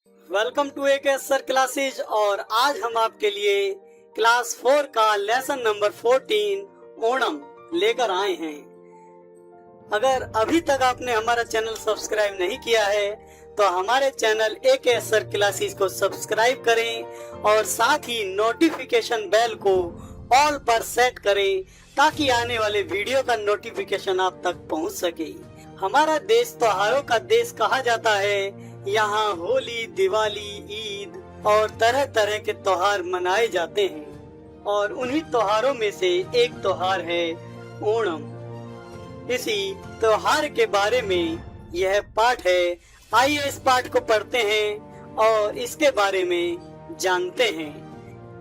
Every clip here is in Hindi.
Welcome to AK sir classes. और आज हम आपके लिए क्लास 4 का लेसन नंबर 14 ओणम लेकर आए हैं। अगर अभी तक आपने हमारा चैनल सब्सक्राइब नहीं किया है तो हमारे चैनल AK सर क्लासेज को सब्सक्राइब करें और साथ ही नोटिफिकेशन बेल को ऑल पर सेट करें ताकि आने वाले वीडियो का नोटिफिकेशन आप तक पहुंच सके। हमारा देश त्योहारों का देश कहा जाता है। यहाँ होली, दिवाली, ईद और तरह तरह के त्योहार मनाए जाते हैं और उन्हीं त्योहारों में से एक त्योहार है ओणम। इसी त्योहार के बारे में यह पाठ है। आइए इस पाठ को पढ़ते हैं और इसके बारे में जानते हैं।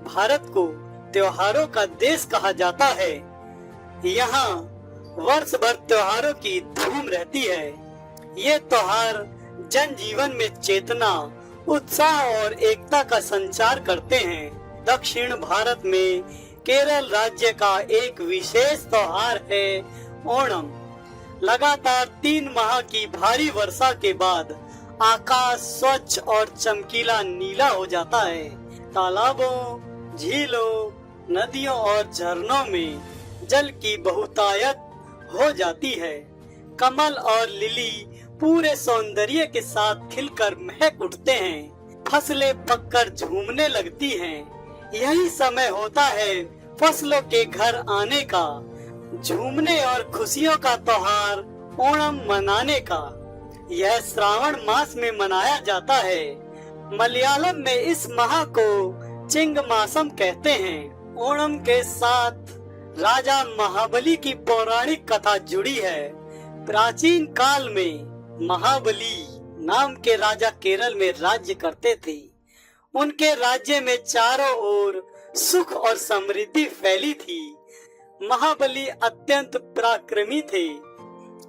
भारत को त्योहारों का देश कहा जाता है। यहाँ वर्ष भर त्योहारों की धूम रहती है। ये त्योहार जन जीवन में चेतना, उत्साह और एकता का संचार करते हैं। दक्षिण भारत में केरल राज्य का एक विशेष त्योहार है ओणम। लगातार 3 माह की भारी वर्षा के बाद आकाश स्वच्छ और चमकीला नीला हो जाता है। तालाबों, झीलों, नदियों और झरनों में जल की बहुतायत हो जाती है। कमल और लिली पूरे सौंदर्य के साथ खिलकर महक उठते हैं। फसलें पककर झूमने लगती हैं। यही समय होता है फसलों के घर आने का, झूमने और खुशियों का त्योहार ओणम मनाने का। यह श्रावण मास में मनाया जाता है। मलयालम में इस माह को चिंगमासम कहते हैं। ओणम के साथ राजा महाबली की पौराणिक कथा जुड़ी है। प्राचीन काल में महाबली नाम के राजा केरल में राज्य करते थे। उनके राज्य में चारों ओर सुख और समृद्धि फैली थी। महाबली अत्यंत पराक्रमी थे।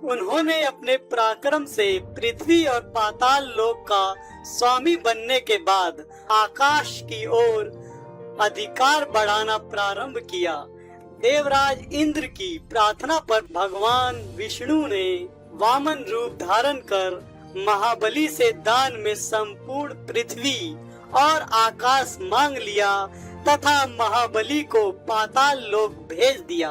उन्होंने अपने पराक्रम से पृथ्वी और पाताल लोक का स्वामी बनने के बाद आकाश की ओर अधिकार बढ़ाना प्रारंभ किया। देवराज इंद्र की प्रार्थना पर भगवान विष्णु ने वामन रूप धारण कर महाबली से दान में संपूर्ण पृथ्वी और आकाश मांग लिया तथा महाबली को पाताल लोक भेज दिया।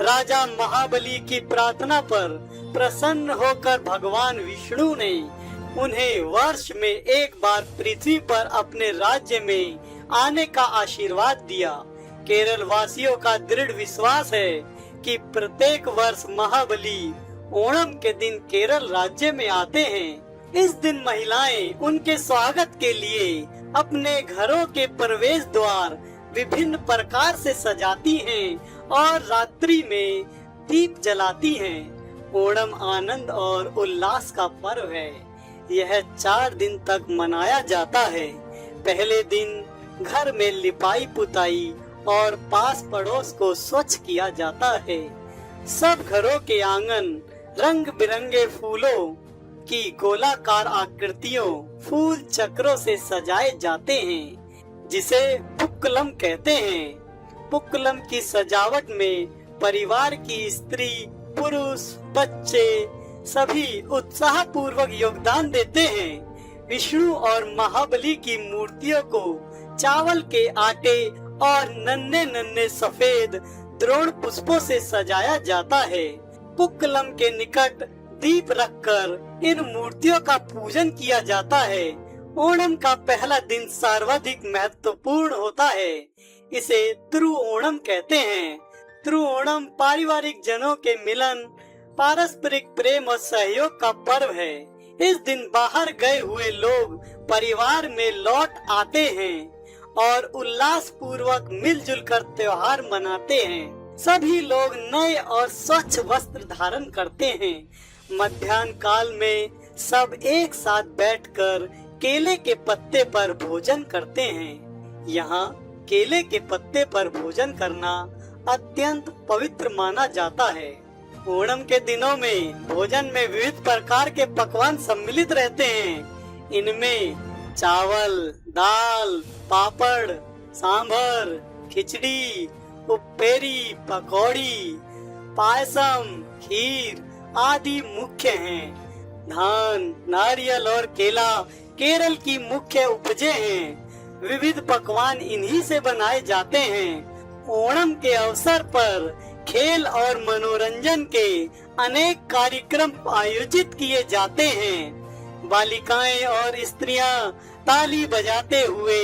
राजा महाबली की प्रार्थना पर प्रसन्न होकर भगवान विष्णु ने उन्हें वर्ष में एक बार पृथ्वी पर अपने राज्य में आने का आशीर्वाद दिया। केरल वासियों का दृढ़ विश्वास है कि प्रत्येक वर्ष महाबली ओणम के दिन केरल राज्य में आते हैं। इस दिन महिलाएं उनके स्वागत के लिए अपने घरों के प्रवेश द्वार विभिन्न प्रकार से सजाती हैं और रात्रि में दीप जलाती हैं। ओणम आनंद और उल्लास का पर्व है। यह 4 दिन तक मनाया जाता है। पहले दिन घर में लिपाई पुताई और पास पड़ोस को स्वच्छ किया जाता है। सब घरों के आंगन रंग बिरंगे फूलों की गोलाकार आकृतियों, फूल चक्रों से सजाए जाते हैं, जिसे पुक्कलम कहते हैं। पुक्कलम की सजावट में परिवार की स्त्री, पुरुष, बच्चे सभी उत्साह पूर्वक योगदान देते हैं। विष्णु और महाबली की मूर्तियों को चावल के आटे और नन्हे नन्हे सफेद द्रोण पुष्पों से सजाया जाता है। पुक्कलम के निकट दीप रखकर इन मूर्तियों का पूजन किया जाता है। ओणम का पहला दिन सर्वाधिक महत्वपूर्ण होता है। इसे तिरु ओणम कहते हैं। तिरु ओणम पारिवारिक जनों के मिलन, पारस्परिक प्रेम और सहयोग का पर्व है। इस दिन बाहर गए हुए लोग परिवार में लौट आते हैं और उल्लास पूर्वक मिलजुल कर त्योहार मनाते हैं। सभी लोग नए और स्वच्छ वस्त्र धारण करते हैं। मध्याह्न काल में सब एक साथ बैठकर केले के पत्ते पर भोजन करते हैं। यहाँ केले के पत्ते पर भोजन करना अत्यंत पवित्र माना जाता है। ओणम के दिनों में भोजन में विविध प्रकार के पकवान सम्मिलित रहते हैं। इनमें चावल, दाल, पापड़, सांभर, खिचड़ी, उप्पेरी, पकौड़ी, पायसम, खीर आदि मुख्य हैं। धान, नारियल और केला केरल की मुख्य उपजें हैं। विविध पकवान इन्हीं से बनाए जाते हैं। ओणम के अवसर पर खेल और मनोरंजन के अनेक कार्यक्रम आयोजित किए जाते हैं। बालिकाएं और स्त्रियां ताली बजाते हुए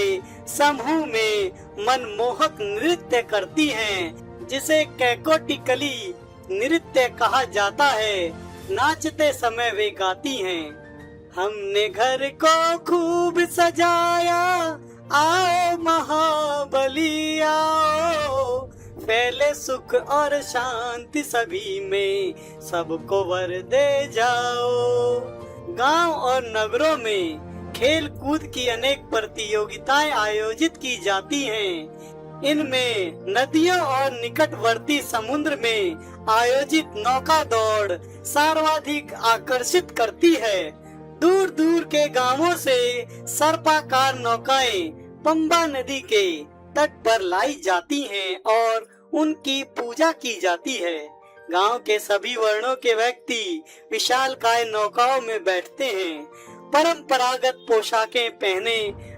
समूह में मनमोहक नृत्य करती हैं, जिसे कैकोटिकली नृत्य कहा जाता है। नाचते समय वे गाती हैं, हमने घर को खूब सजाया, आओ महाबली आओ, फैले सुख और शांति सभी में, सबको वर दे जाओ। गांव और नगरों में खेल कूद की अनेक प्रतियोगिताएं आयोजित की जाती हैं। इनमें नदियों और निकटवर्ती समुद्र में आयोजित नौका दौड़ सर्वाधिक आकर्षित करती है। दूर दूर के गांवों से सर्पाकार नौकाएं पंबा नदी के तट पर लाई जाती हैं और उनकी पूजा की जाती है। गांव के सभी वर्णों के व्यक्ति विशालकाय नौकाओं में बैठते हैं। परंपरागत पोशाकें पहने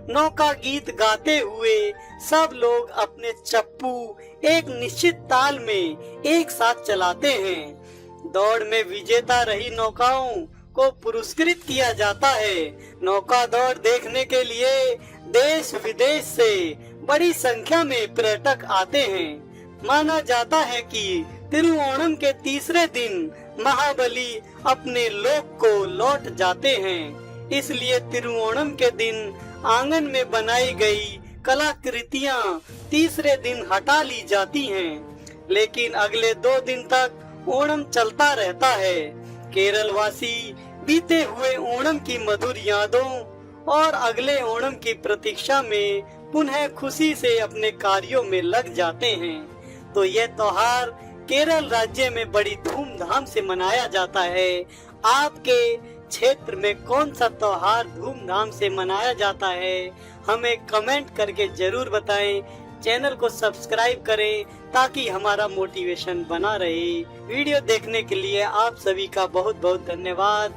नौका गीत गाते हुए सब लोग अपने चप्पू एक निश्चित ताल में एक साथ चलाते हैं। दौड़ में विजेता रही नौकाओं को पुरस्कृत किया जाता है। नौका दौड़ देखने के लिए देश विदेश से बड़ी संख्या में पर्यटक आते हैं। माना जाता है कि तिरुओणम के तीसरे दिन महाबली अपने लोक को लौट जाते हैं। इसलिए तिरुओणम के दिन आंगन में बनाई गई कलाकृतियां तीसरे दिन हटा ली जाती हैं, लेकिन अगले 2 दिन तक ओणम चलता रहता है। केरल वासी बीते हुए ओणम की मधुर यादों और अगले ओणम की प्रतीक्षा में पुनः खुशी से अपने कार्यों में लग जाते हैं। तो यह त्योहार केरल राज्य में बड़ी धूमधाम से मनाया जाता है। आपके क्षेत्र में कौन सा त्योहार धूमधाम से मनाया जाता है, हमें कमेंट करके जरूर बताएं। चैनल को सब्सक्राइब करें ताकि हमारा मोटिवेशन बना रहे। वीडियो देखने के लिए आप सभी का बहुत बहुत धन्यवाद।